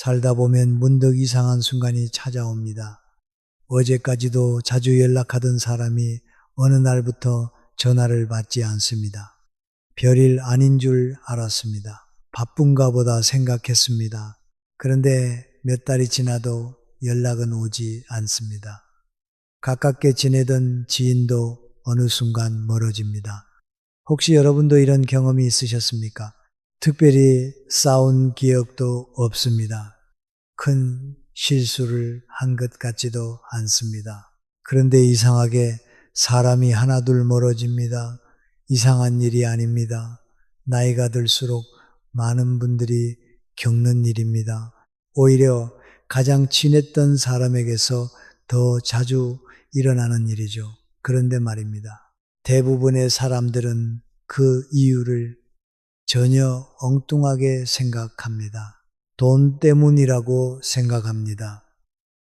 살다 보면 문득 이상한 순간이 찾아옵니다. 어제까지도 자주 연락하던 사람이 어느 날부터 전화를 받지 않습니다. 별일 아닌 줄 알았습니다. 바쁜가 보다 생각했습니다. 그런데 몇 달이 지나도 연락은 오지 않습니다. 가깝게 지내던 지인도 어느 순간 멀어집니다. 혹시 여러분도 이런 경험이 있으셨습니까? 특별히 싸운 기억도 없습니다. 큰 실수를 한 것 같지도 않습니다. 그런데 이상하게 사람이 하나둘 멀어집니다. 이상한 일이 아닙니다. 나이가 들수록 많은 분들이 겪는 일입니다. 오히려 가장 친했던 사람에게서 더 자주 일어나는 일이죠. 그런데 말입니다. 대부분의 사람들은 그 이유를 전혀 엉뚱하게 생각합니다. 돈 때문이라고 생각합니다.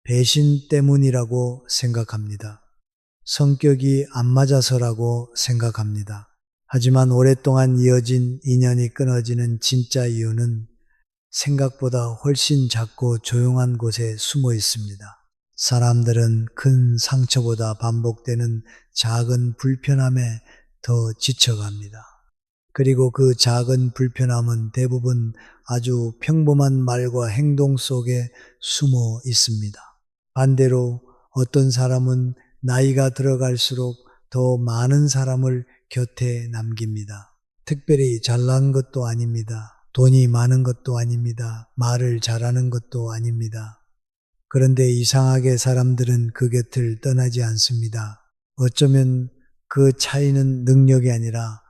배신 때문이라고 생각합니다. 성격이 안 맞아서라고 생각합니다. 하지만 오랫동안 이어진 인연이 끊어지는 진짜 이유는 생각보다 훨씬 작고 조용한 곳에 숨어 있습니다. 사람들은 큰 상처보다 반복되는 작은 불편함에 더 지쳐갑니다. 그리고 그 작은 불편함은 대부분 아주 평범한 말과 행동 속에 숨어 있습니다. 반대로 어떤 사람은 나이가 들어갈수록 더 많은 사람을 곁에 남깁니다. 특별히 잘난 것도 아닙니다. 돈이 많은 것도 아닙니다. 말을 잘하는 것도 아닙니다. 그런데 이상하게 사람들은 그 곁을 떠나지 않습니다. 어쩌면 그 차이는 능력이 아니라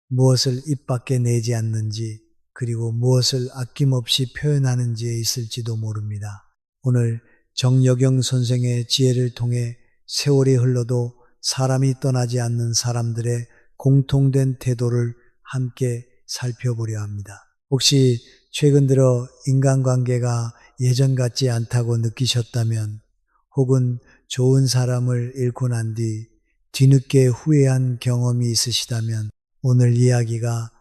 무엇을 입 밖에 내지 않는지, 그리고 무엇을 아낌없이 표현하는지에 있을지도 모릅니다. 오늘 정여경 선생의 지혜를 통해 세월이 흘러도 사람이 떠나지 않는 사람들의 공통된 태도를 함께 살펴보려 합니다. 혹시 최근 들어 인간관계가 예전 같지 않다고 느끼셨다면, 혹은 좋은 사람을 잃고 난 뒤 뒤늦게 후회한 경험이 있으시다면 오늘 이야기가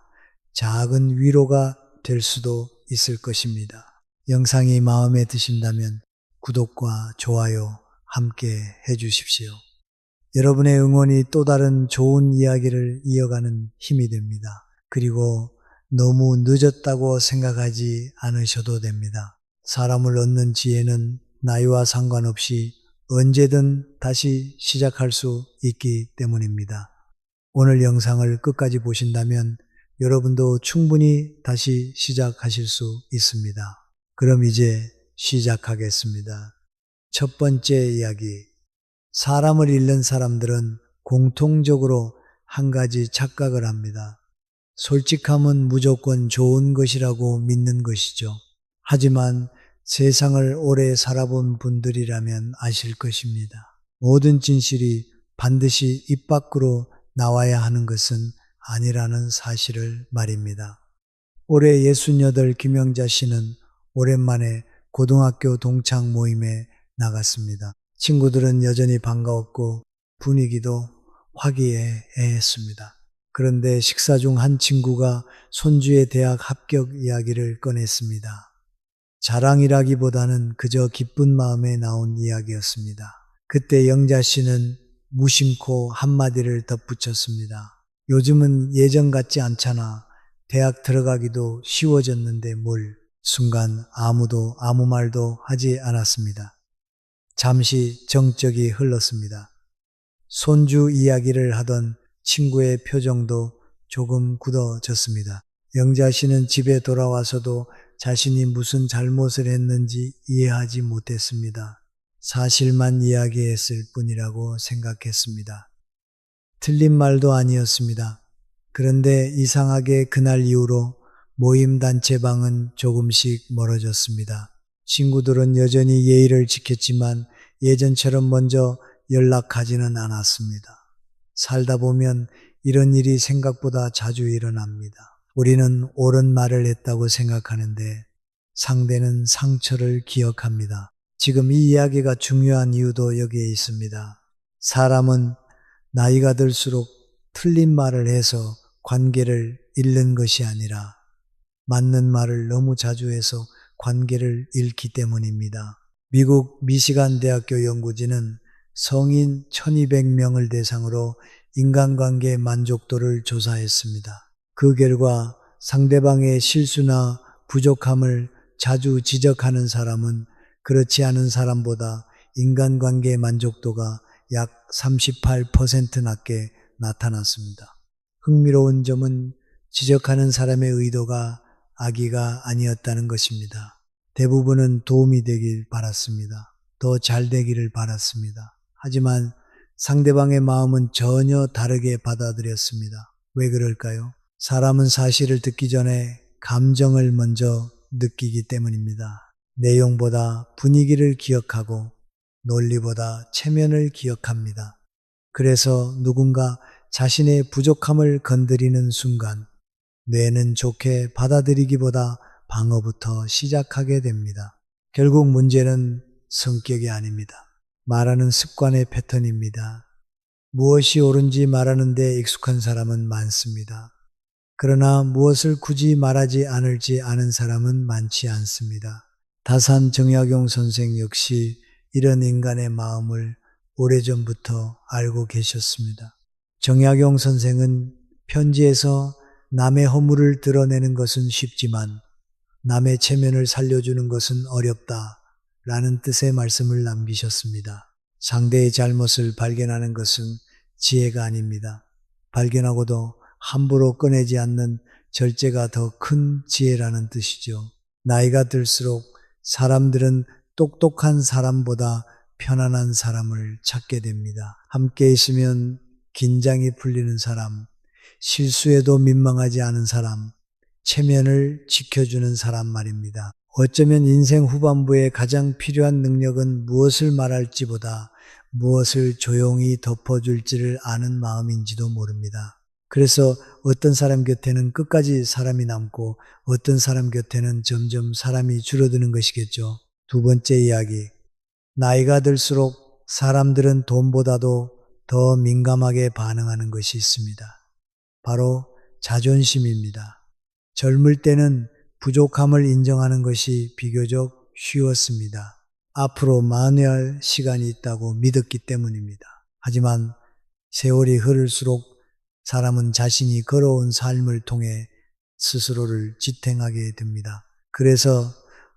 작은 위로가 될 수도 있을 것입니다. 영상이 마음에 드신다면 구독과 좋아요 함께 해주십시오. 여러분의 응원이 또 다른 좋은 이야기를 이어가는 힘이 됩니다. 그리고 너무 늦었다고 생각하지 않으셔도 됩니다. 사람을 얻는 지혜는 나이와 상관없이 언제든 다시 시작할 수 있기 때문입니다. 오늘 영상을 끝까지 보신다면 여러분도 충분히 다시 시작하실 수 있습니다. 그럼 이제 시작하겠습니다. 첫 번째 이야기. 사람을 잃는 사람들은 공통적으로 한 가지 착각을 합니다. 솔직함은 무조건 좋은 것이라고 믿는 것이죠. 하지만 세상을 오래 살아본 분들이라면 아실 것입니다. 모든 진실이 반드시 입 밖으로 나와야 하는 것은 아니라는 사실을 말입니다. 올해 68 김영자 씨는 오랜만에 고등학교 동창 모임에 나갔습니다. 친구들은 여전히 반가웠고 분위기도 화기애애했습니다. 그런데 식사 중 한 친구가 손주의 대학 합격 이야기를 꺼냈습니다. 자랑이라기보다는 그저 기쁜 마음에 나온 이야기였습니다. 그때 영자 씨는 무심코 한마디를 덧붙였습니다. 요즘은 예전 같지 않잖아. 대학 들어가기도 쉬워졌는데 뭘. 순간 아무도 아무 말도 하지 않았습니다. 잠시 정적이 흘렀습니다. 손주 이야기를 하던 친구의 표정도 조금 굳어졌습니다. 영자 씨는 집에 돌아와서도 자신이 무슨 잘못을 했는지 이해하지 못했습니다. 사실만 이야기했을 뿐이라고 생각했습니다. 틀린 말도 아니었습니다. 그런데 이상하게 그날 이후로 모임 단체방은 조금씩 멀어졌습니다. 친구들은 여전히 예의를 지켰지만 예전처럼 먼저 연락하지는 않았습니다. 살다 보면 이런 일이 생각보다 자주 일어납니다. 우리는 옳은 말을 했다고 생각하는데 상대는 상처를 기억합니다. 지금 이 이야기가 중요한 이유도 여기에 있습니다. 사람은 나이가 들수록 틀린 말을 해서 관계를 잃는 것이 아니라 맞는 말을 너무 자주 해서 관계를 잃기 때문입니다. 미국 미시간 대학교 연구진은 성인 1200명을 대상으로 인간관계 만족도를 조사했습니다. 그 결과 상대방의 실수나 부족함을 자주 지적하는 사람은 그렇지 않은 사람보다 인간관계 만족도가 약 38% 낮게 나타났습니다. 흥미로운 점은 지적하는 사람의 의도가 악의가 아니었다는 것입니다. 대부분은 도움이 되길 바랐습니다. 더 잘 되기를 바랐습니다. 하지만 상대방의 마음은 전혀 다르게 받아들였습니다. 왜 그럴까요? 사람은 사실을 듣기 전에 감정을 먼저 느끼기 때문입니다. 내용보다 분위기를 기억하고 논리보다 체면을 기억합니다. 그래서 누군가 자신의 부족함을 건드리는 순간 뇌는 좋게 받아들이기보다 방어부터 시작하게 됩니다. 결국 문제는 성격이 아닙니다. 말하는 습관의 패턴입니다. 무엇이 옳은지 말하는데 익숙한 사람은 많습니다. 그러나 무엇을 굳이 말하지 않을지 아는 사람은 많지 않습니다. 다산 정약용 선생 역시 이런 인간의 마음을 오래전부터 알고 계셨습니다. 정약용 선생은 편지에서 남의 허물을 드러내는 것은 쉽지만 남의 체면을 살려주는 것은 어렵다 라는 뜻의 말씀을 남기셨습니다. 상대의 잘못을 발견하는 것은 지혜가 아닙니다. 발견하고도 함부로 꺼내지 않는 절제가 더 큰 지혜라는 뜻이죠. 나이가 들수록 사람들은 똑똑한 사람보다 편안한 사람을 찾게 됩니다. 함께 있으면 긴장이 풀리는 사람, 실수에도 민망하지 않은 사람, 체면을 지켜주는 사람 말입니다. 어쩌면 인생 후반부에 가장 필요한 능력은 무엇을 말할지보다 무엇을 조용히 덮어줄지를 아는 마음인지도 모릅니다. 그래서 어떤 사람 곁에는 끝까지 사람이 남고 어떤 사람 곁에는 점점 사람이 줄어드는 것이겠죠. 두 번째 이야기. 나이가 들수록 사람들은 돈보다도 더 민감하게 반응하는 것이 있습니다. 바로 자존심입니다. 젊을 때는 부족함을 인정하는 것이 비교적 쉬웠습니다. 앞으로 만회할 시간이 있다고 믿었기 때문입니다. 하지만 세월이 흐를수록 사람은 자신이 걸어온 삶을 통해 스스로를 지탱하게 됩니다. 그래서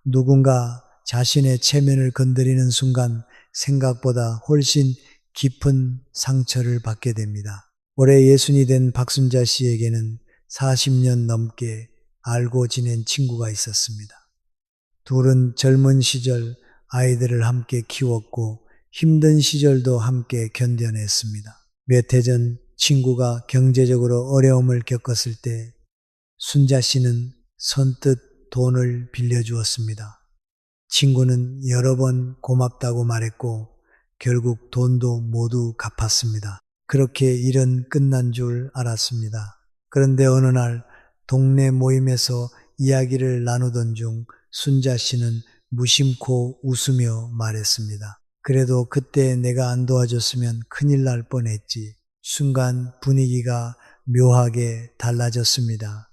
누군가 자신의 체면을 건드리는 순간 생각보다 훨씬 깊은 상처를 받게 됩니다. 올해 60이 된 박순자 씨에게는 40년 넘게 알고 지낸 친구가 있었습니다. 둘은 젊은 시절 아이들을 함께 키웠고 힘든 시절도 함께 견뎌냈습니다. 몇 해 전 친구가 경제적으로 어려움을 겪었을 때 순자 씨는 선뜻 돈을 빌려주었습니다. 친구는 여러 번 고맙다고 말했고 결국 돈도 모두 갚았습니다. 그렇게 일은 끝난 줄 알았습니다. 그런데 어느 날 동네 모임에서 이야기를 나누던 중 순자 씨는 무심코 웃으며 말했습니다. 그래도 그때 내가 안 도와줬으면 큰일 날 뻔했지. 순간 분위기가 묘하게 달라졌습니다.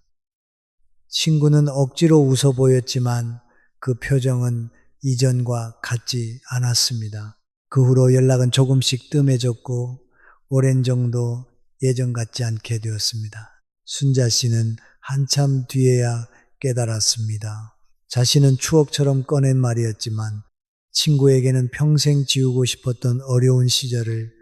친구는 억지로 웃어 보였지만 그 표정은 이전과 같지 않았습니다. 그 후로 연락은 조금씩 뜸해졌고 오랜 정도 예전 같지 않게 되었습니다. 순자 씨는 한참 뒤에야 깨달았습니다. 자신은 추억처럼 꺼낸 말이었지만 친구에게는 평생 지우고 싶었던 어려운 시절을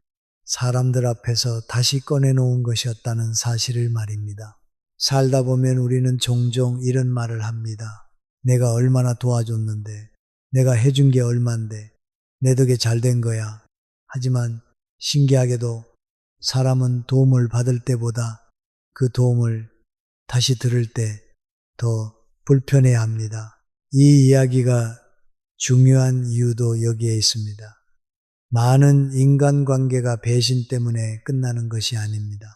사람들 앞에서 다시 꺼내놓은 것이었다는 사실을 말입니다. 살다 보면 우리는 종종 이런 말을 합니다. 내가 얼마나 도와줬는데, 내가 해준 게 얼만데, 내 덕에 잘 된 거야. 하지만 신기하게도 사람은 도움을 받을 때보다 그 도움을 다시 들을 때 더 불편해 합니다. 이 이야기가 중요한 이유도 여기에 있습니다. 많은 인간관계가 배신 때문에 끝나는 것이 아닙니다.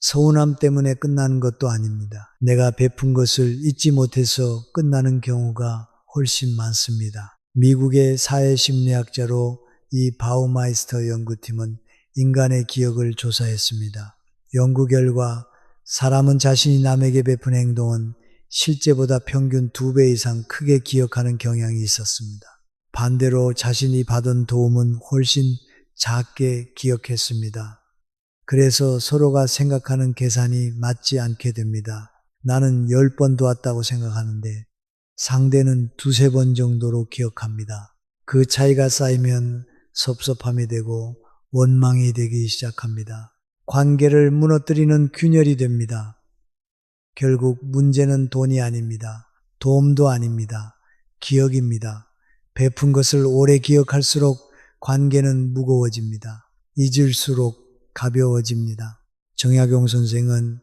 서운함 때문에 끝나는 것도 아닙니다. 내가 베푼 것을 잊지 못해서 끝나는 경우가 훨씬 많습니다. 미국의 사회심리학자로 이 바우마이스터 연구팀은 인간의 기억을 조사했습니다. 연구 결과 사람은 자신이 남에게 베푼 행동은 실제보다 평균 2배 이상 크게 기억하는 경향이 있었습니다. 반대로 자신이 받은 도움은 훨씬 작게 기억했습니다. 그래서 서로가 생각하는 계산이 맞지 않게 됩니다. 나는 10번 도왔다고 생각하는데 상대는 2~3번 정도로 기억합니다. 그 차이가 쌓이면 섭섭함이 되고 원망이 되기 시작합니다. 관계를 무너뜨리는 균열이 됩니다. 결국 문제는 돈이 아닙니다. 도움도 아닙니다. 기억입니다. 베푼 것을 오래 기억할수록 관계는 무거워집니다. 잊을수록 가벼워집니다. 정약용 선생은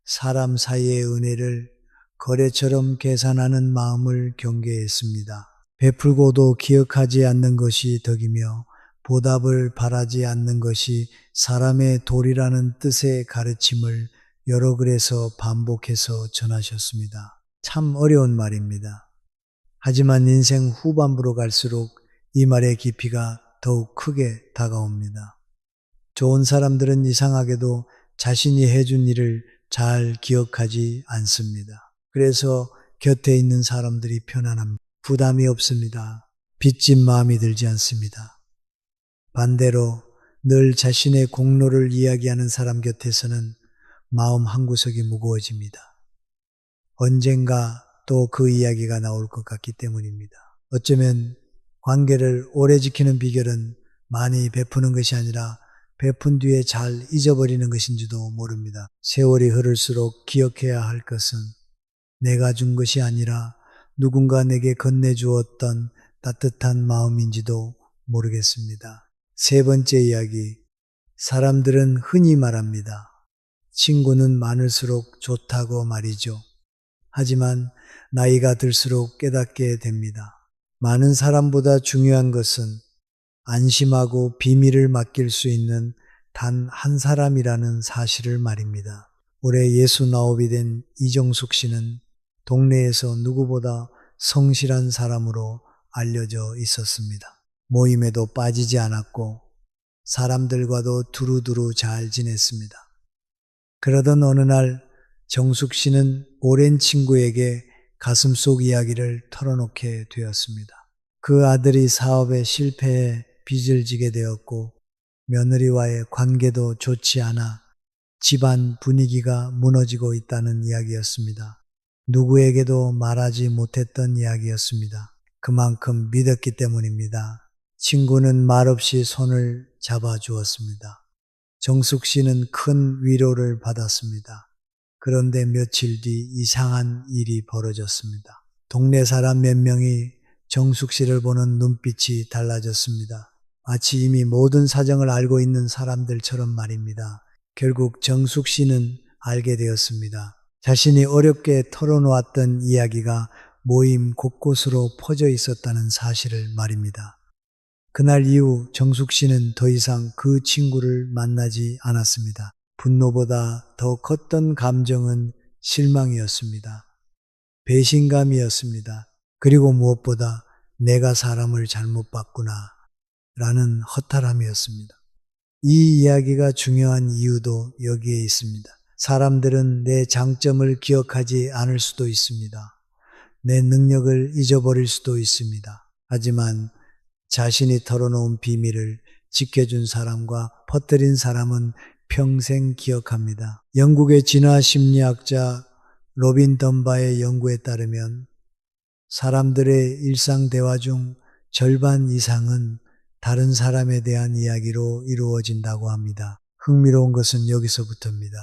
사람 사이의 은혜를 거래처럼 계산하는 마음을 경계했습니다. 베풀고도 기억하지 않는 것이 덕이며 보답을 바라지 않는 것이 사람의 도리라는 뜻의 가르침을 여러 글에서 반복해서 전하셨습니다. 참 어려운 말입니다. 하지만 인생 후반부로 갈수록 이 말의 깊이가 더욱 크게 다가옵니다. 좋은 사람들은 이상하게도 자신이 해준 일을 잘 기억하지 않습니다. 그래서 곁에 있는 사람들이 편안합니다. 부담이 없습니다. 빚진 마음이 들지 않습니다. 반대로 늘 자신의 공로를 이야기하는 사람 곁에서는 마음 한구석이 무거워집니다. 언젠가 또 그 이야기가 나올 것 같기 때문입니다. 어쩌면 관계를 오래 지키는 비결은 많이 베푸는 것이 아니라 베푼 뒤에 잘 잊어버리는 것인지도 모릅니다. 세월이 흐를수록 기억해야 할 것은 내가 준 것이 아니라 누군가 내게 건네주었던 따뜻한 마음인지도 모르겠습니다. 세 번째 이야기, 사람들은 흔히 말합니다. 친구는 많을수록 좋다고 말이죠. 하지만 나이가 들수록 깨닫게 됩니다. 많은 사람보다 중요한 것은 안심하고 비밀을 맡길 수 있는 단 한 사람이라는 사실을 말입니다. 올해 69이 된 이정숙 씨는 동네에서 누구보다 성실한 사람으로 알려져 있었습니다. 모임에도 빠지지 않았고 사람들과도 두루두루 잘 지냈습니다. 그러던 어느 날 정숙 씨는 오랜 친구에게 가슴속 이야기를 털어놓게 되었습니다. 그 아들이 사업에 실패해 빚을 지게 되었고 며느리와의 관계도 좋지 않아 집안 분위기가 무너지고 있다는 이야기였습니다. 누구에게도 말하지 못했던 이야기였습니다. 그만큼 믿었기 때문입니다. 친구는 말없이 손을 잡아주었습니다. 정숙 씨는 큰 위로를 받았습니다. 그런데 며칠 뒤 이상한 일이 벌어졌습니다. 동네 사람 몇 명이 정숙 씨를 보는 눈빛이 달라졌습니다. 마치 이미 모든 사정을 알고 있는 사람들처럼 말입니다. 결국 정숙 씨는 알게 되었습니다. 자신이 어렵게 털어놓았던 이야기가 모임 곳곳으로 퍼져 있었다는 사실을 말입니다. 그날 이후 정숙 씨는 더 이상 그 친구를 만나지 않았습니다. 분노보다 더 컸던 감정은 실망이었습니다. 배신감이었습니다. 그리고 무엇보다 내가 사람을 잘못 봤구나 라는 허탈함이었습니다. 이 이야기가 중요한 이유도 여기에 있습니다. 사람들은 내 장점을 기억하지 않을 수도 있습니다. 내 능력을 잊어버릴 수도 있습니다. 하지만 자신이 털어놓은 비밀을 지켜준 사람과 퍼뜨린 사람은 평생 기억합니다. 영국의 진화 심리학자 로빈 덤바의 연구에 따르면 사람들의 일상 대화 중 절반 이상은 다른 사람에 대한 이야기로 이루어진다고 합니다. 흥미로운 것은 여기서부터입니다.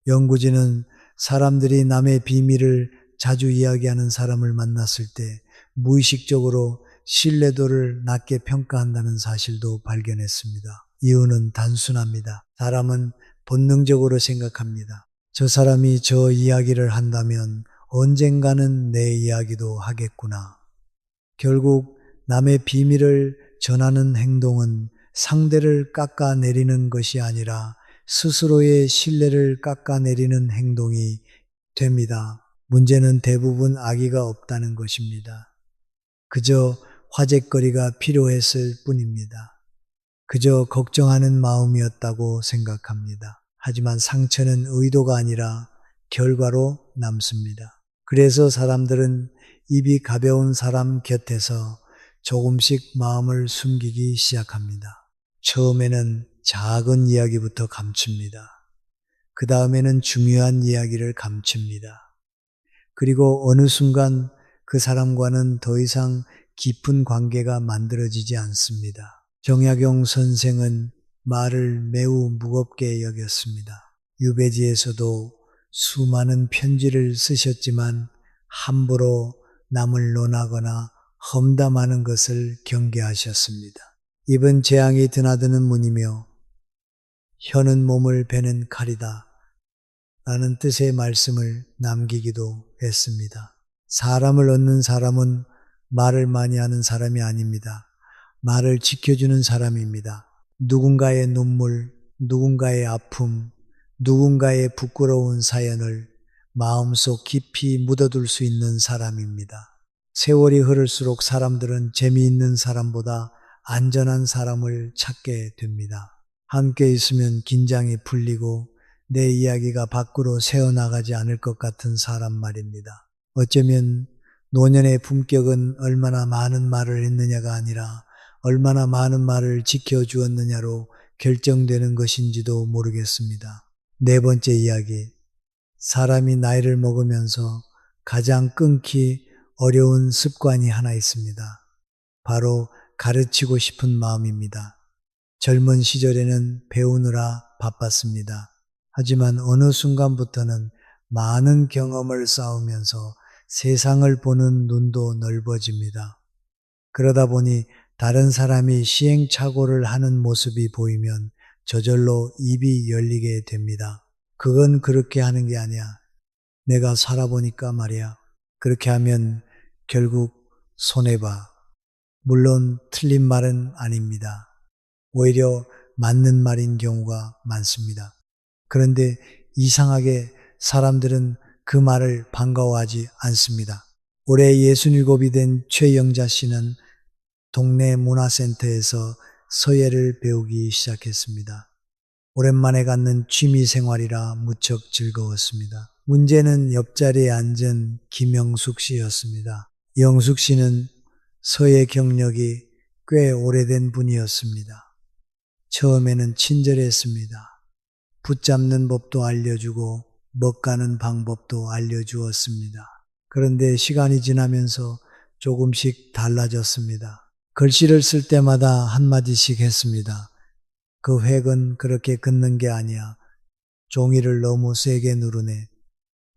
연구진은 사람들이 남의 비밀을 자주 이야기하는 사람을 만났을 때 무의식적으로 신뢰도를 낮게 평가한다는 사실도 발견했습니다. 이유는 단순합니다. 사람은 본능적으로 생각합니다. 저 사람이 저 이야기를 한다면 언젠가는 내 이야기도 하겠구나. 결국 남의 비밀을 전하는 행동은 상대를 깎아내리는 것이 아니라 스스로의 신뢰를 깎아내리는 행동이 됩니다. 문제는 대부분 악의가 없다는 것입니다. 그저 화제거리가 필요했을 뿐입니다. 그저 걱정하는 마음이었다고 생각합니다. 하지만 상처는 의도가 아니라 결과로 남습니다. 그래서 사람들은 입이 가벼운 사람 곁에서 조금씩 마음을 숨기기 시작합니다. 처음에는 작은 이야기부터 감춥니다. 그 다음에는 중요한 이야기를 감춥니다. 그리고 어느 순간 그 사람과는 더 이상 깊은 관계가 만들어지지 않습니다. 정약용 선생은 말을 매우 무겁게 여겼습니다. 유배지에서도 수많은 편지를 쓰셨지만 함부로 남을 논하거나 험담하는 것을 경계하셨습니다. 입은 재앙이 드나드는 문이며 혀는 몸을 베는 칼이다 라는 뜻의 말씀을 남기기도 했습니다. 사람을 얻는 사람은 말을 많이 하는 사람이 아닙니다. 말을 지켜주는 사람입니다. 누군가의 눈물, 누군가의 아픔, 누군가의 부끄러운 사연을 마음속 깊이 묻어둘 수 있는 사람입니다. 세월이 흐를수록 사람들은 재미있는 사람보다 안전한 사람을 찾게 됩니다. 함께 있으면 긴장이 풀리고 내 이야기가 밖으로 새어나가지 않을 것 같은 사람 말입니다. 어쩌면 노년의 품격은 얼마나 많은 말을 했느냐가 아니라 얼마나 많은 말을 지켜주었느냐로 결정되는 것인지도 모르겠습니다. 네 번째 이야기. 사람이 나이를 먹으면서 가장 끊기 어려운 습관이 하나 있습니다. 바로 가르치고 싶은 마음입니다. 젊은 시절에는 배우느라 바빴습니다. 하지만 어느 순간부터는 많은 경험을 쌓으면서 세상을 보는 눈도 넓어집니다. 그러다 보니 다른 사람이 시행착오를 하는 모습이 보이면 저절로 입이 열리게 됩니다. 그건 그렇게 하는 게 아니야. 내가 살아보니까 말이야. 그렇게 하면 결국 손해봐. 물론 틀린 말은 아닙니다. 오히려 맞는 말인 경우가 많습니다. 그런데 이상하게 사람들은 그 말을 반가워하지 않습니다. 올해 67이 된 최영자 씨는 동네 문화센터에서 서예를 배우기 시작했습니다. 오랜만에 갖는 취미 생활이라 무척 즐거웠습니다. 문제는 옆자리에 앉은 김영숙 씨였습니다. 영숙 씨는 서예 경력이 꽤 오래된 분이었습니다. 처음에는 친절했습니다. 붙잡는 법도 알려주고 먹가는 방법도 알려주었습니다. 그런데 시간이 지나면서 조금씩 달라졌습니다. 글씨를 쓸 때마다 한마디씩 했습니다. 그 획은 그렇게 긋는 게 아니야. 종이를 너무 세게 누르네.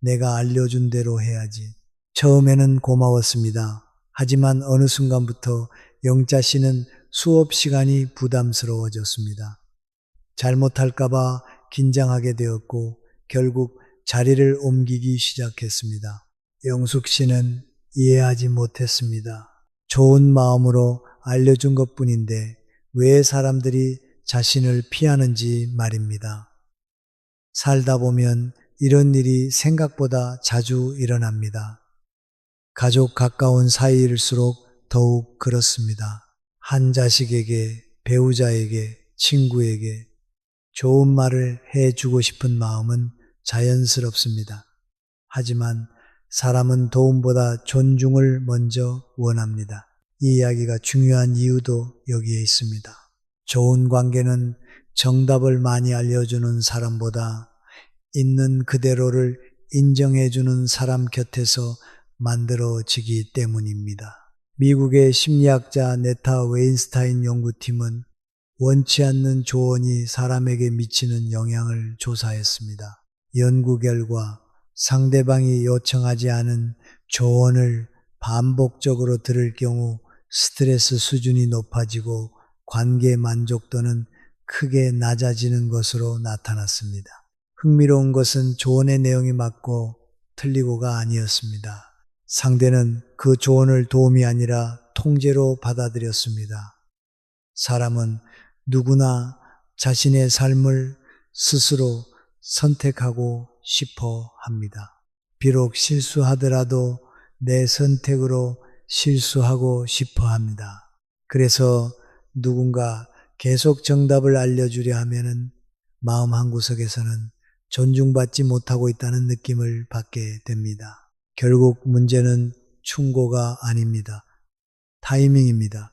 내가 알려준 대로 해야지. 처음에는 고마웠습니다. 하지만 어느 순간부터 영자 씨는 수업 시간이 부담스러워졌습니다. 잘못할까봐 긴장하게 되었고 결국 자리를 옮기기 시작했습니다. 영숙 씨는 이해하지 못했습니다. 좋은 마음으로 알려준 것 뿐인데 왜 사람들이 자신을 피하는지 말입니다. 살다 보면 이런 일이 생각보다 자주 일어납니다. 가족 가까운 사이일수록 더욱 그렇습니다. 한 자식에게, 배우자에게, 친구에게 좋은 말을 해주고 싶은 마음은 자연스럽습니다. 하지만 사람은 도움보다 존중을 먼저 원합니다. 이 이야기가 중요한 이유도 여기에 있습니다. 좋은 관계는 정답을 많이 알려주는 사람보다 있는 그대로를 인정해주는 사람 곁에서 만들어지기 때문입니다. 미국의 심리학자 네타 웨인스타인 연구팀은 원치 않는 조언이 사람에게 미치는 영향을 조사했습니다. 연구 결과 상대방이 요청하지 않은 조언을 반복적으로 들을 경우 스트레스 수준이 높아지고 관계 만족도는 크게 낮아지는 것으로 나타났습니다. 흥미로운 것은 조언의 내용이 맞고 틀리고가 아니었습니다. 상대는 그 조언을 도움이 아니라 통제로 받아들였습니다. 사람은 누구나 자신의 삶을 스스로 선택하고 싶어 합니다. 비록 실수하더라도 내 선택으로 실수하고 싶어 합니다. 그래서 누군가 계속 정답을 알려주려 하면은 마음 한구석에서는 존중받지 못하고 있다는 느낌을 받게 됩니다. 결국 문제는 충고가 아닙니다. 타이밍입니다.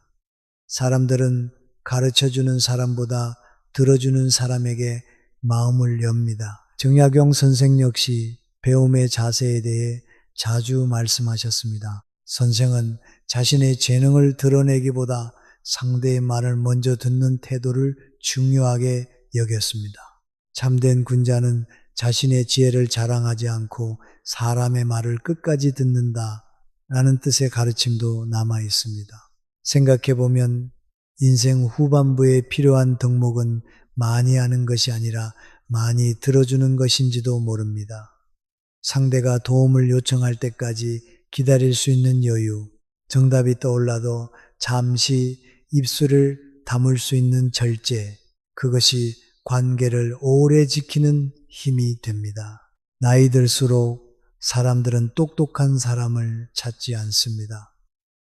사람들은 가르쳐주는 사람보다 들어주는 사람에게 마음을 엽니다. 정약용 선생 역시 배움의 자세에 대해 자주 말씀하셨습니다. 선생은 자신의 재능을 드러내기보다 상대의 말을 먼저 듣는 태도를 중요하게 여겼습니다. 참된 군자는 자신의 지혜를 자랑하지 않고 사람의 말을 끝까지 듣는다 라는 뜻의 가르침도 남아 있습니다. 생각해보면 인생 후반부에 필요한 덕목은 많이 하는 것이 아니라 많이 들어주는 것인지도 모릅니다. 상대가 도움을 요청할 때까지 기다릴 수 있는 여유, 정답이 떠올라도 잠시 입술을 다물 수 있는 절제, 그것이 관계를 오래 지키는 힘이 됩니다. 나이 들수록 사람들은 똑똑한 사람을 찾지 않습니다.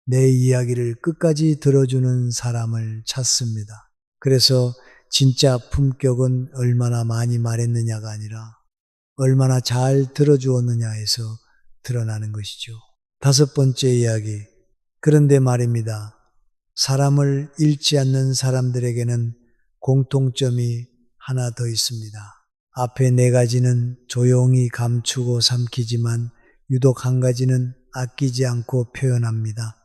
내 이야기를 끝까지 들어주는 사람을 찾습니다. 그래서 진짜 품격은 얼마나 많이 말했느냐가 아니라 얼마나 잘 들어주었느냐에서 드러나는 것이죠. 다섯 번째 이야기. 그런데 말입니다. 사람을 잃지 않는 사람들에게는 공통점이 하나 더 있습니다. 앞에 네 가지는 조용히 감추고 삼키지만 유독 한 가지는 아끼지 않고 표현합니다.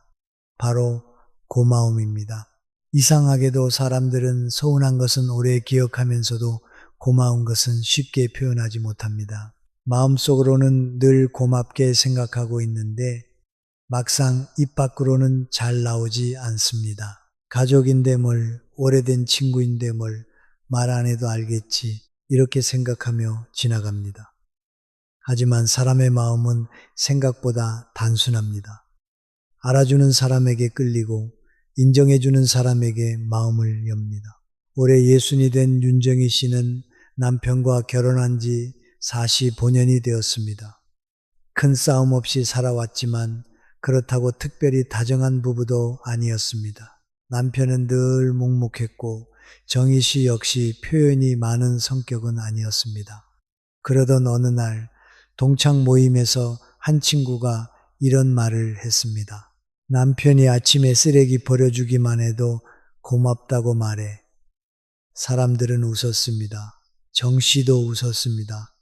바로 고마움입니다. 이상하게도 사람들은 서운한 것은 오래 기억하면서도 고마운 것은 쉽게 표현하지 못합니다. 마음속으로는 늘 고맙게 생각하고 있는데 막상 입 밖으로는 잘 나오지 않습니다. 가족인데 뭘, 오래된 친구인데 뭘, 말 안 해도 알겠지, 이렇게 생각하며 지나갑니다. 하지만 사람의 마음은 생각보다 단순합니다. 알아주는 사람에게 끌리고 인정해주는 사람에게 마음을 엽니다. 올해 60이 된 윤정희 씨는 남편과 결혼한 지 45년이 되었습니다. 큰 싸움 없이 살아왔지만 그렇다고 특별히 다정한 부부도 아니었습니다. 남편은 늘 묵묵했고 정희 씨 역시 표현이 많은 성격은 아니었습니다. 그러던 어느 날 동창 모임에서 한 친구가 이런 말을 했습니다. 남편이 아침에 쓰레기 버려주기만 해도 고맙다고 말해. 사람들은 웃었습니다. 정 씨도 웃었습니다.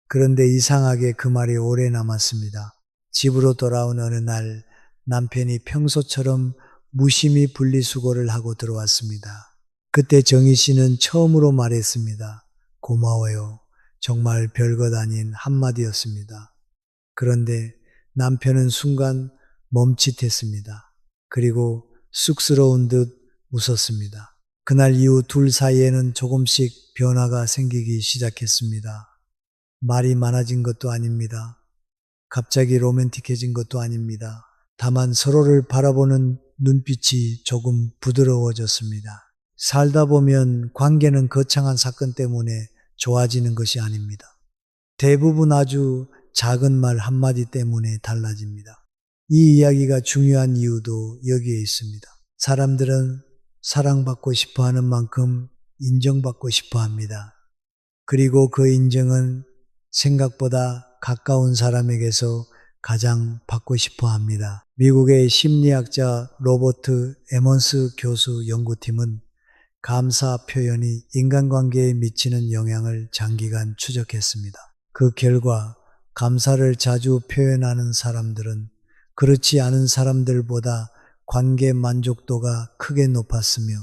그런데 이상하게 그 말이 오래 남았습니다. 집으로 돌아온 어느 날 남편이 평소처럼 무심히 분리수거를 하고 들어왔습니다. 그때 정희 씨는 처음으로 말했습니다. 고마워요. 정말 별것 아닌 한마디였습니다. 그런데 남편은 순간 멈칫했습니다. 그리고 쑥스러운 듯 웃었습니다. 그날 이후 둘 사이에는 조금씩 변화가 생기기 시작했습니다. 말이 많아진 것도 아닙니다. 갑자기 로맨틱해진 것도 아닙니다. 다만 서로를 바라보는 눈빛이 조금 부드러워졌습니다. 살다 보면 관계는 거창한 사건 때문에 좋아지는 것이 아닙니다. 대부분 아주 작은 말 한마디 때문에 달라집니다. 이 이야기가 중요한 이유도 여기에 있습니다. 사람들은 사랑받고 싶어 하는 만큼 인정받고 싶어 합니다. 그리고 그 인정은 생각보다 가까운 사람에게서 가장 받고 싶어 합니다. 미국의 심리학자 로버트 에먼스 교수 연구팀은 감사 표현이 인간관계에 미치는 영향을 장기간 추적했습니다. 그 결과 감사를 자주 표현하는 사람들은 그렇지 않은 사람들보다 관계 만족도가 크게 높았으며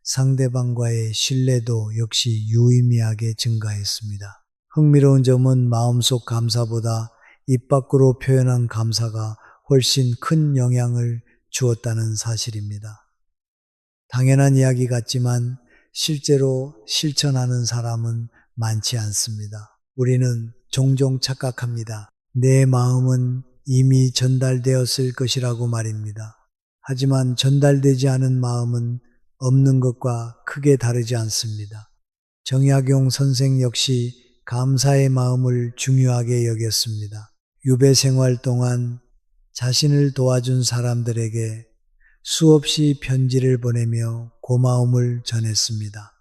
상대방과의 신뢰도 역시 유의미하게 증가했습니다. 흥미로운 점은 마음속 감사보다 입 밖으로 표현한 감사가 훨씬 큰 영향을 주었다는 사실입니다. 당연한 이야기 같지만 실제로 실천하는 사람은 많지 않습니다. 우리는 종종 착각합니다. 내 마음은 이미 전달되었을 것이라고 말입니다. 하지만 전달되지 않은 마음은 없는 것과 크게 다르지 않습니다. 정약용 선생 역시 감사의 마음을 중요하게 여겼습니다. 유배 생활 동안 자신을 도와준 사람들에게 수없이 편지를 보내며 고마움을 전했습니다.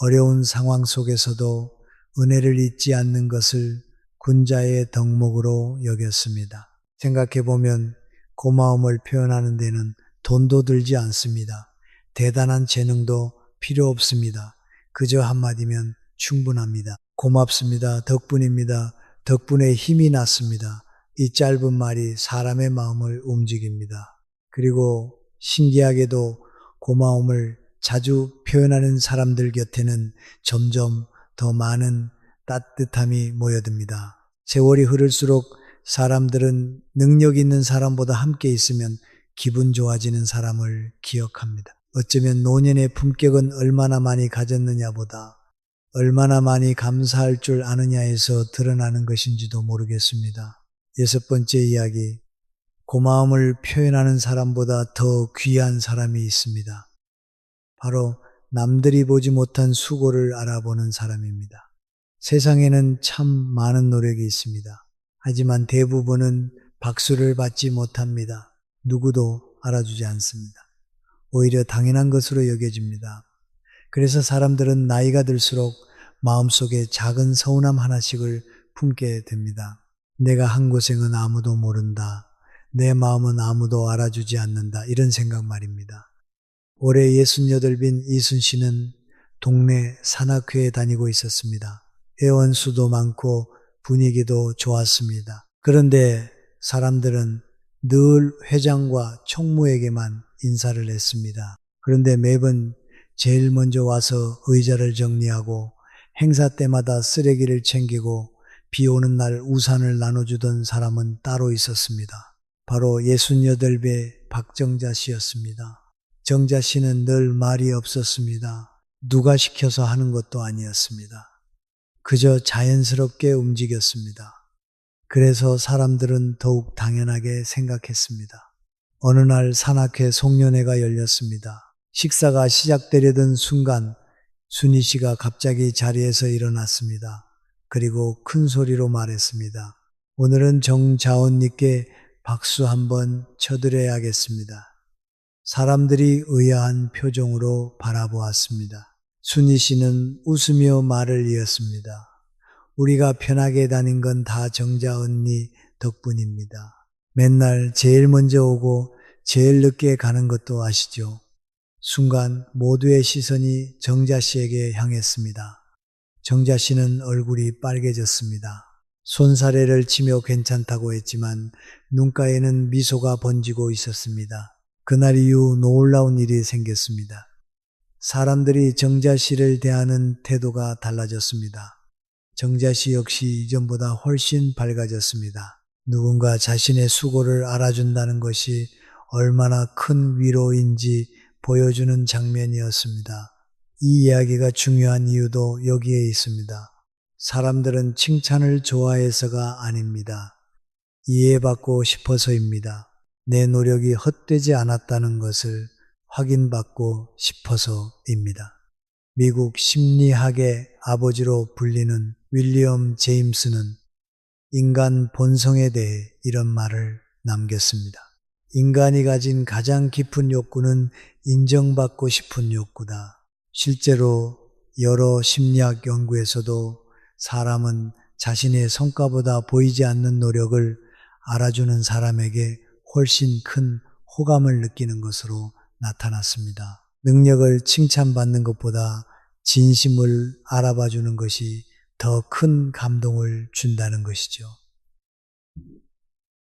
어려운 상황 속에서도 은혜를 잊지 않는 것을 군자의 덕목으로 여겼습니다. 생각해보면 고마움을 표현하는 데는 돈도 들지 않습니다. 대단한 재능도 필요 없습니다. 그저 한마디면 충분합니다. 고맙습니다. 덕분입니다. 덕분에 힘이 났습니다. 이 짧은 말이 사람의 마음을 움직입니다. 그리고 신기하게도 고마움을 자주 표현하는 사람들 곁에는 점점 더 많은 따뜻함이 모여듭니다. 세월이 흐를수록 사람들은 능력 있는 사람보다 함께 있으면 기분 좋아지는 사람을 기억합니다. 어쩌면 노년의 품격은 얼마나 많이 가졌느냐보다 얼마나 많이 감사할 줄 아느냐에서 드러나는 것인지도 모르겠습니다. 6번째 이야기, 고마움을 표현하는 사람보다 더 귀한 사람이 있습니다. 바로 남들이 보지 못한 수고를 알아보는 사람입니다. 세상에는 참 많은 노력이 있습니다. 하지만 대부분은 박수를 받지 못합니다. 누구도 알아주지 않습니다. 오히려 당연한 것으로 여겨집니다. 그래서 사람들은 나이가 들수록 마음속에 작은 서운함 하나씩을 품게 됩니다. 내가 한 고생은 아무도 모른다. 내 마음은 아무도 알아주지 않는다. 이런 생각 말입니다. 올해 68인 이순 씨는 동네 산악회에 다니고 있었습니다. 회원 수도 많고 분위기도 좋았습니다. 그런데 사람들은 늘 회장과 총무에게만 인사를 했습니다. 그런데 매번 제일 먼저 와서 의자를 정리하고 행사 때마다 쓰레기를 챙기고 비 오는 날 우산을 나눠주던 사람은 따로 있었습니다. 바로 68배 박정자 씨였습니다. 정자 씨는 늘 말이 없었습니다. 누가 시켜서 하는 것도 아니었습니다. 그저 자연스럽게 움직였습니다. 그래서 사람들은 더욱 당연하게 생각했습니다. 어느 날 산악회 송년회가 열렸습니다. 식사가 시작되려던 순간 순희 씨가 갑자기 자리에서 일어났습니다. 그리고 큰 소리로 말했습니다. 오늘은 정자언니께 박수 한번 쳐드려야겠습니다. 사람들이 의아한 표정으로 바라보았습니다. 순희 씨는 웃으며 말을 이었습니다. 우리가 편하게 다닌 건 다 정자 언니 덕분입니다. 맨날 제일 먼저 오고 제일 늦게 가는 것도 아시죠? 순간 모두의 시선이 정자 씨에게 향했습니다. 정자 씨는 얼굴이 빨개졌습니다. 손사래를 치며 괜찮다고 했지만 눈가에는 미소가 번지고 있었습니다. 그날 이후 놀라운 일이 생겼습니다. 사람들이 정자 씨를 대하는 태도가 달라졌습니다. 정자 씨 역시 이전보다 훨씬 밝아졌습니다. 누군가 자신의 수고를 알아준다는 것이 얼마나 큰 위로인지 보여주는 장면이었습니다. 이 이야기가 중요한 이유도 여기에 있습니다. 사람들은 칭찬을 좋아해서가 아닙니다. 이해받고 싶어서입니다. 내 노력이 헛되지 않았다는 것을 확인받고 싶어서입니다. 미국 심리학의 아버지로 불리는 윌리엄 제임스는 인간 본성에 대해 이런 말을 남겼습니다. 인간이 가진 가장 깊은 욕구는 인정받고 싶은 욕구다. 실제로 여러 심리학 연구에서도 사람은 자신의 성과보다 보이지 않는 노력을 알아주는 사람에게 훨씬 큰 호감을 느끼는 것으로 나타났습니다. 능력을 칭찬받는 것보다 진심을 알아봐 주는 것이 더 큰 감동을 준다는 것이죠.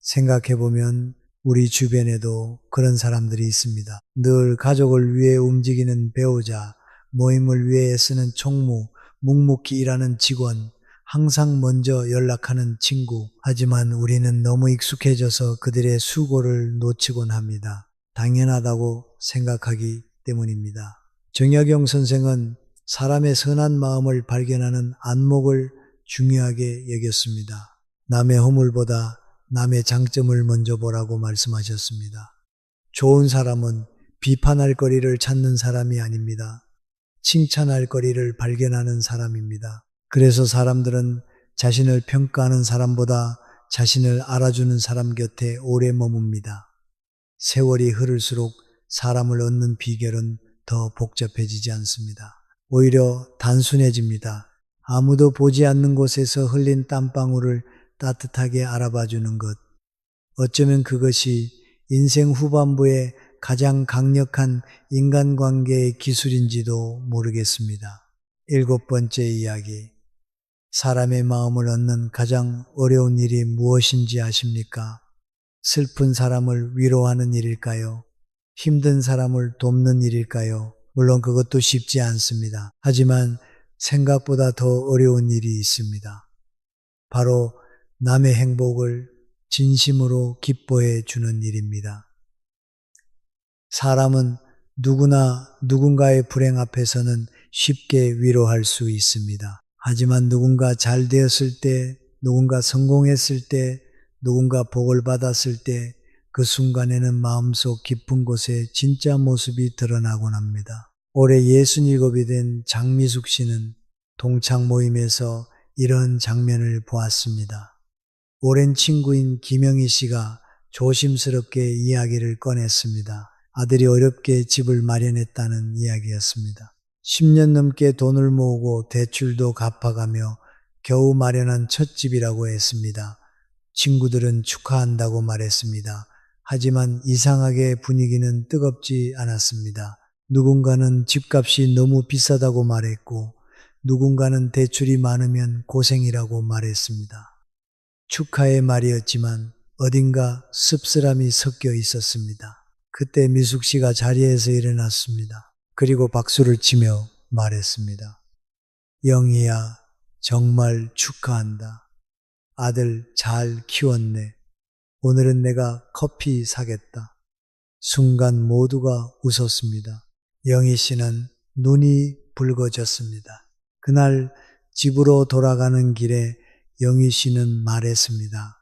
생각해보면 우리 주변에도 그런 사람들이 있습니다. 늘 가족을 위해 움직이는 배우자, 모임을 위해 애쓰는 총무, 묵묵히 일하는 직원, 항상 먼저 연락하는 친구. 하지만 우리는 너무 익숙해져서 그들의 수고를 놓치곤 합니다. 당연하다고 생각하기 때문입니다. 정약용 선생은 사람의 선한 마음을 발견하는 안목을 중요하게 여겼습니다. 남의 허물보다 남의 장점을 먼저 보라고 말씀하셨습니다. 좋은 사람은 비판할 거리를 찾는 사람이 아닙니다. 칭찬할 거리를 발견하는 사람입니다. 그래서 사람들은 자신을 평가하는 사람보다 자신을 알아주는 사람 곁에 오래 머뭅니다. 세월이 흐를수록 사람을 얻는 비결은 더 복잡해지지 않습니다. 오히려 단순해집니다. 아무도 보지 않는 곳에서 흘린 땀방울을 따뜻하게 알아봐 주는 것. 어쩌면 그것이 인생 후반부의 가장 강력한 인간관계의 기술인지도 모르겠습니다. 일곱 번째 이야기. 사람의 마음을 얻는 가장 어려운 일이 무엇인지 아십니까? 슬픈 사람을 위로하는 일일까요? 힘든 사람을 돕는 일일까요? 물론 그것도 쉽지 않습니다. 하지만 생각보다 더 어려운 일이 있습니다. 바로 남의 행복을 진심으로 기뻐해 주는 일입니다. 사람은 누구나 누군가의 불행 앞에서는 쉽게 위로할 수 있습니다. 하지만 누군가 잘 되었을 때, 누군가 성공했을 때, 누군가 복을 받았을 때 그 순간에는 마음속 깊은 곳에 진짜 모습이 드러나곤 합니다. 올해 67이 된 장미숙 씨는 동창 모임에서 이런 장면을 보았습니다. 오랜 친구인 김영희 씨가 조심스럽게 이야기를 꺼냈습니다. 아들이 어렵게 집을 마련했다는 이야기였습니다. 10년 넘게 돈을 모으고 대출도 갚아가며 겨우 마련한 첫 집이라고 했습니다. 친구들은 축하한다고 말했습니다. 하지만 이상하게 분위기는 뜨겁지 않았습니다. 누군가는 집값이 너무 비싸다고 말했고, 누군가는 대출이 많으면 고생이라고 말했습니다. 축하의 말이었지만 어딘가 씁쓸함이 섞여 있었습니다. 그때 미숙 씨가 자리에서 일어났습니다. 그리고 박수를 치며 말했습니다. 영희야, 정말 축하한다. 아들 잘 키웠네. 오늘은 내가 커피 사겠다. 순간 모두가 웃었습니다. 영희 씨는 눈이 붉어졌습니다. 그날 집으로 돌아가는 길에 영희 씨는 말했습니다.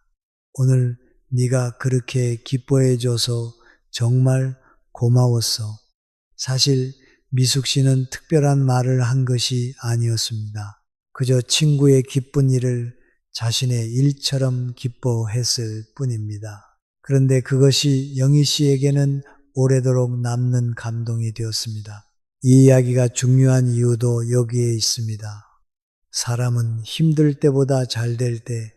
오늘 네가 그렇게 기뻐해줘서 정말 고마웠어. 사실 미숙 씨는 특별한 말을 한 것이 아니었습니다. 그저 친구의 기쁜 일을 자신의 일처럼 기뻐했을 뿐입니다. 그런데 그것이 영희 씨에게는 오래도록 남는 감동이 되었습니다. 이 이야기가 중요한 이유도 여기에 있습니다. 사람은 힘들 때보다 잘 될 때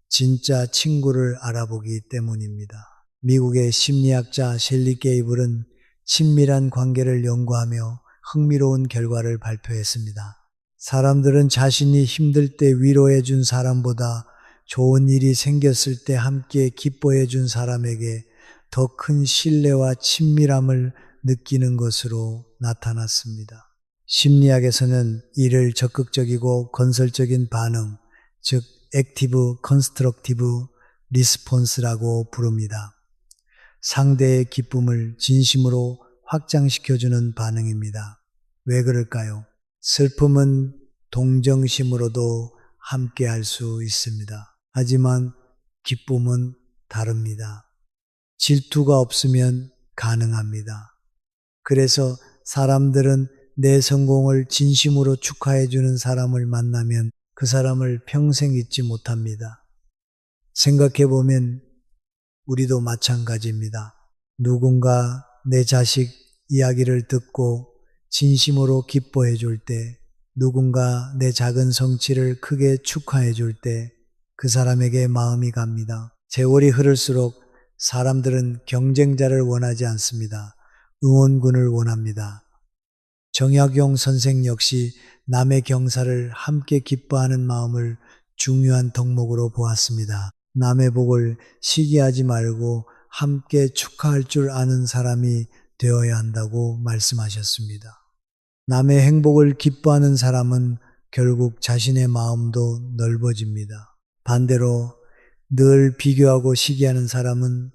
진짜 친구를 알아보기 때문입니다. 미국의 심리학자 셸리 게이블은 친밀한 관계를 연구하며 흥미로운 결과를 발표했습니다. 사람들은 자신이 힘들 때 위로해 준 사람보다 좋은 일이 생겼을 때 함께 기뻐해 준 사람에게 더 큰 신뢰와 친밀함을 느끼는 것으로 나타났습니다. 심리학에서는 이를 적극적이고 건설적인 반응, 즉 액티브 컨스트럭티브 리스폰스라고 부릅니다. 상대의 기쁨을 진심으로 확장시켜주는 반응입니다. 왜 그럴까요? 슬픔은 동정심으로도 함께 할 수 있습니다. 하지만 기쁨은 다릅니다. 질투가 없으면 가능합니다. 그래서 사람들은 내 성공을 진심으로 축하해주는 사람을 만나면 그 사람을 평생 잊지 못합니다. 생각해보면 우리도 마찬가지입니다. 누군가 내 자식 이야기를 듣고 진심으로 기뻐해 줄 때, 누군가 내 작은 성취를 크게 축하해 줄 때 그 사람에게 마음이 갑니다. 세월이 흐를수록 사람들은 경쟁자를 원하지 않습니다. 응원군을 원합니다. 정약용 선생 역시 남의 경사를 함께 기뻐하는 마음을 중요한 덕목으로 보았습니다. 남의 복을 시기하지 말고 함께 축하할 줄 아는 사람이 되어야 한다고 말씀하셨습니다. 남의 행복을 기뻐하는 사람은 결국 자신의 마음도 넓어집니다. 반대로 늘 비교하고 시기하는 사람은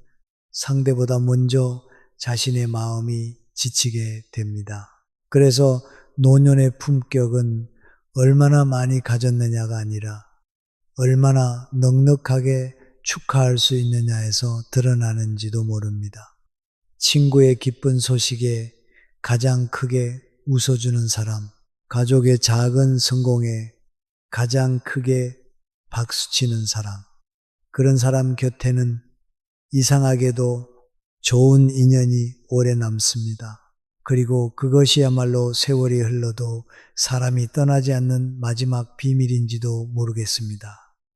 상대보다 먼저 자신의 마음이 지치게 됩니다. 그래서 노년의 품격은 얼마나 많이 가졌느냐가 아니라 얼마나 넉넉하게 축하할 수 있느냐에서 드러나는지도 모릅니다. 친구의 기쁜 소식에 가장 크게 웃어주는 사람, 가족의 작은 성공에 가장 크게 박수치는 사람, 그런 사람 곁에는 이상하게도 좋은 인연이 오래 남습니다. 그리고 그것이야말로 세월이 흘러도 사람이 떠나지 않는 마지막 비밀인지도 모르겠습니다.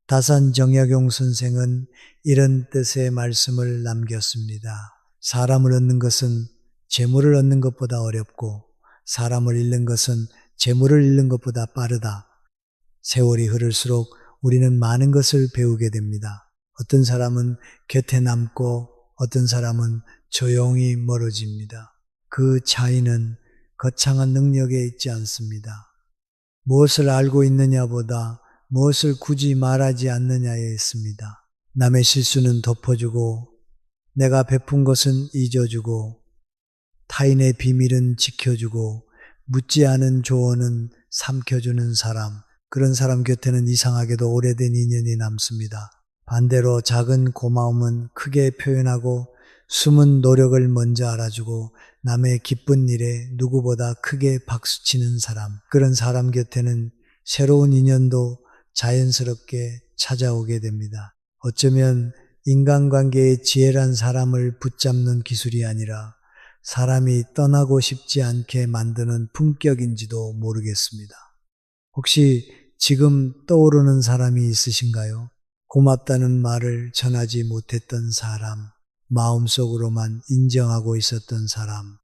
다산 정약용 선생은 이런 뜻의 말씀을 남겼습니다. 사람을 얻는 것은 재물을 얻는 것보다 어렵고 사람을 잃는 것은 재물을 잃는 것보다 빠르다. 세월이 흐를수록 우리는 많은 것을 배우게 됩니다. 어떤 사람은 곁에 남고 어떤 사람은 조용히 멀어집니다. 그 차이는 거창한 능력에 있지 않습니다. 무엇을 알고 있느냐보다 무엇을 굳이 말하지 않느냐에 있습니다. 남의 실수는 덮어주고 내가 베푼 것은 잊어주고 타인의 비밀은 지켜주고 묻지 않은 조언은 삼켜주는 사람, 그런 사람 곁에는 이상하게도 오래된 인연이 남습니다. 반대로 작은 고마움은 크게 표현하고 숨은 노력을 먼저 알아주고 남의 기쁜 일에 누구보다 크게 박수치는 사람, 그런 사람 곁에는 새로운 인연도 자연스럽게 찾아오게 됩니다. 어쩌면 인간관계의 지혜란 사람을 붙잡는 기술이 아니라 사람이 떠나고 싶지 않게 만드는 품격인지도 모르겠습니다. 혹시 지금 떠오르는 사람이 있으신가요? 고맙다는 말을 전하지 못했던 사람, 마음속으로만 인정하고 있었던 사람,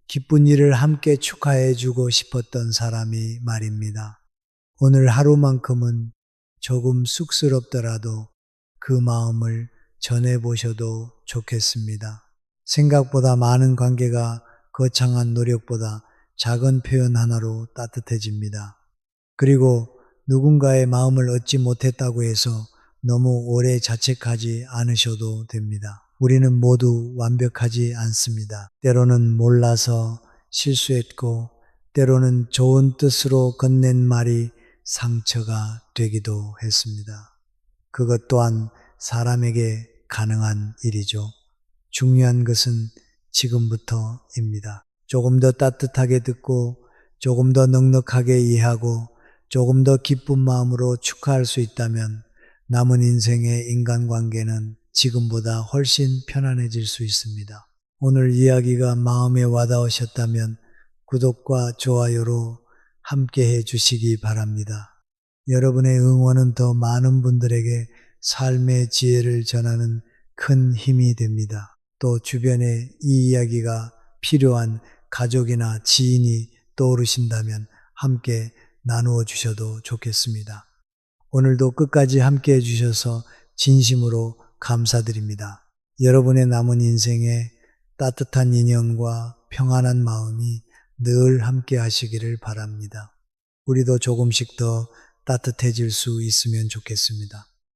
기쁜 일을 함께 축하해 주고 싶었던 사람이 말입니다. 오늘 하루만큼은 조금 쑥스럽더라도 그 마음을 전해보셔도 좋겠습니다. 생각보다 많은 관계가 거창한 노력보다 작은 표현 하나로 따뜻해집니다. 그리고 누군가의 마음을 얻지 못했다고 해서 너무 오래 자책하지 않으셔도 됩니다. 우리는 모두 완벽하지 않습니다. 때로는 몰라서 실수했고, 때로는 좋은 뜻으로 건넨 말이 상처가 되기도 했습니다. 그것 또한 사람에게 가능한 일이죠. 중요한 것은 지금부터입니다. 조금 더 따뜻하게 듣고, 조금 더 넉넉하게 이해하고, 조금 더 기쁜 마음으로 축하할 수 있다면 남은 인생의 인간관계는 지금보다 훨씬 편안해질 수 있습니다. 오늘 이야기가 마음에 와닿으셨다면 구독과 좋아요로 함께 해 주시기 바랍니다. 여러분의 응원은 더 많은 분들에게 삶의 지혜를 전하는 큰 힘이 됩니다. 또 주변에 이 이야기가 필요한 가족이나 지인이 떠오르신다면 함께 나누어 주셔도 좋겠습니다. 오늘도 끝까지 함께 해주셔서 진심으로 감사드립니다. 여러분의 남은 인생에 따뜻한 인연과 평안한 마음이 늘 함께 하시기를 바랍니다. 우리도 조금씩 더 따뜻해질 수 있으면 좋겠습니다.